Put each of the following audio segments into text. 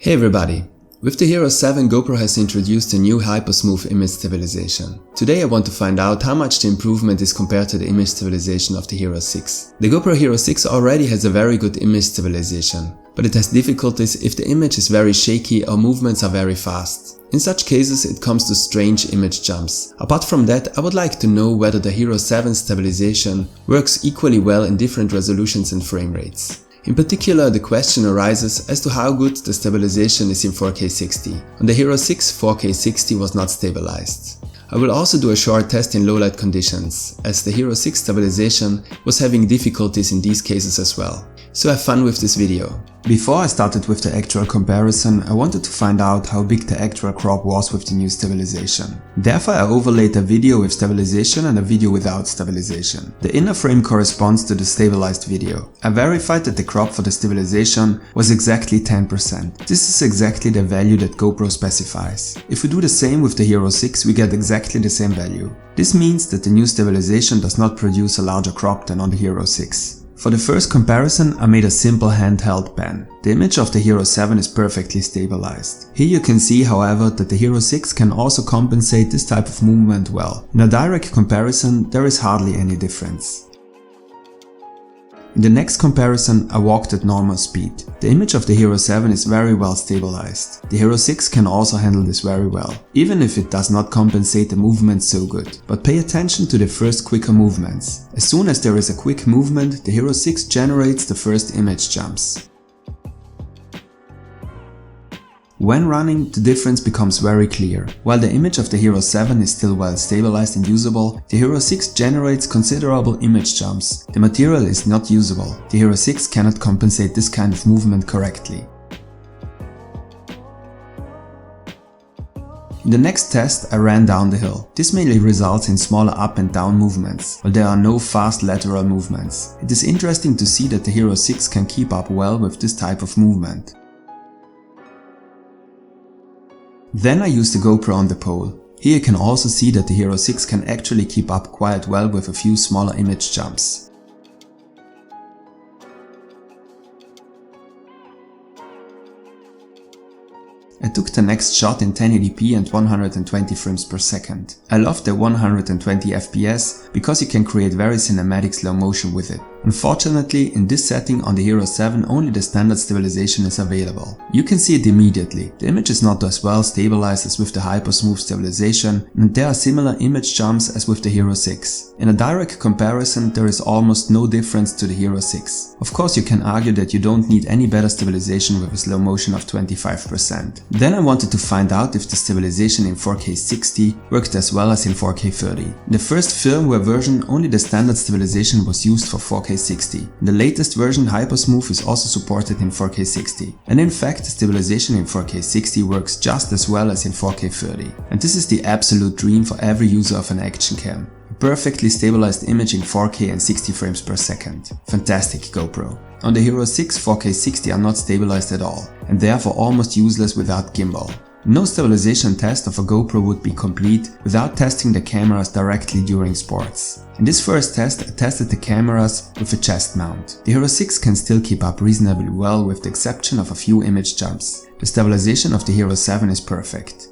Hey everybody! With the Hero 7, GoPro has introduced a new Hypersmooth Image Stabilization. Today I want to find out how much the improvement is compared to the image stabilization of the Hero 6. The GoPro Hero 6 already has a very good image stabilization, but it has difficulties if the image is very shaky or movements are very fast. In such cases it comes to strange image jumps. Apart from that, I would like to know whether the Hero 7 stabilization works equally well in different resolutions and frame rates. In particular, the question arises as to how good the stabilization is in 4K 60. On the Hero 6, 4K 60 was not stabilized. I will also do a short test in low light conditions, as the Hero 6 stabilization was having difficulties in these cases as well. So have fun with this video. Before I started with the actual comparison, I wanted to find out how big the actual crop was with the new stabilization. Therefore I overlaid a video with stabilization and a video without stabilization. The inner frame corresponds to the stabilized video. I verified that the crop for the stabilization was exactly 10%. This is exactly the value that GoPro specifies. If we do the same with the Hero 6, we get exactly the same value. This means that the new stabilization does not produce a larger crop than on the Hero 6. For the first comparison, I made a simple handheld pen. The image of the Hero 7 is perfectly stabilized. Here you can see, however, that the Hero 6 can also compensate this type of movement well. In a direct comparison, there is hardly any difference. In the next comparison, I walked at normal speed. The image of the Hero 7 is very well stabilized. The Hero 6 can also handle this very well, even if it does not compensate the movement so good. But pay attention to the first quicker movements. As soon as there is a quick movement, the Hero 6 generates the first image jumps. When running, the difference becomes very clear. While the image of the Hero 7 is still well stabilized and usable, the Hero 6 generates considerable image jumps. The material is not usable. The Hero 6 cannot compensate this kind of movement correctly. In the next test, I ran down the hill. This mainly results in smaller up and down movements, while there are no fast lateral movements. It is interesting to see that the Hero 6 can keep up well with this type of movement. Then I used the GoPro on the pole. Here you can also see that the Hero 6 can actually keep up quite well with a few smaller image jumps. I took the next shot in 1080p and 120 frames per second. I love the 120 FPS because you can create very cinematic slow motion with it. Unfortunately, in this setting on the Hero 7 only the standard stabilization is available. You can see it immediately. The image is not as well stabilized as with the Hypersmooth stabilization, and there are similar image jumps as with the Hero 6. In a direct comparison, there is almost no difference to the Hero 6. Of course, you can argue that you don't need any better stabilization with a slow motion of 25%. Then I wanted to find out if the stabilization in 4K 60 worked as well as in 4K 30. In the first firmware version, only the standard stabilization was used for 4K 60. In the latest version, Hypersmooth is also supported in 4K 60. And in fact, the stabilization in 4K 60 works just as well as in 4K 30. And this is the absolute dream for every user of an action cam. A perfectly stabilized image in 4K and 60 frames per second. Fantastic, GoPro. On the Hero 6, 4K 60 are not stabilized at all, and therefore almost useless without gimbal. No stabilization test of a GoPro would be complete without testing the cameras directly during sports. In this first test, I tested the cameras with a chest mount. The Hero 6 can still keep up reasonably well with the exception of a few image jumps. The stabilization of the Hero 7 is perfect.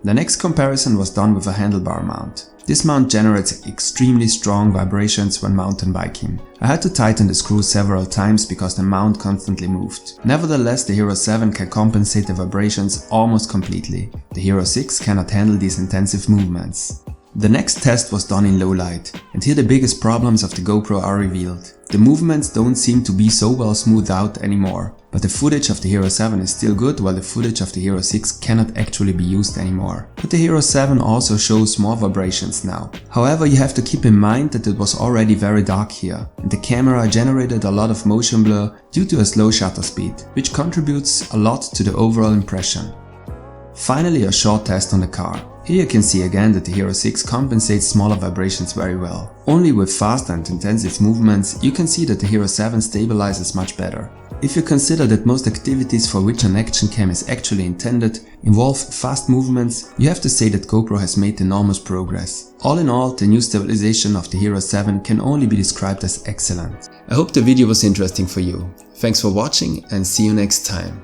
The next comparison was done with a handlebar mount. This mount generates extremely strong vibrations when mountain biking. I had to tighten the screw several times because the mount constantly moved. Nevertheless, the Hero 7 can compensate the vibrations almost completely. The Hero 6 cannot handle these intensive movements. The next test was done in low light, and here the biggest problems of the GoPro are revealed. The movements don't seem to be so well smoothed out anymore, but the footage of the Hero 7 is still good while the footage of the Hero 6 cannot actually be used anymore. But the Hero 7 also shows more vibrations now. However, you have to keep in mind that it was already very dark here, and the camera generated a lot of motion blur due to a slow shutter speed, which contributes a lot to the overall impression. Finally, a short test on the car. Here you can see again that the Hero 6 compensates smaller vibrations very well. Only with fast and intensive movements you can see that the Hero 7 stabilizes much better. If you consider that most activities for which an action cam is actually intended involve fast movements, you have to say that GoPro has made enormous progress. All in all, the new stabilization of the Hero 7 can only be described as excellent. I hope the video was interesting for you. Thanks for watching and see you next time.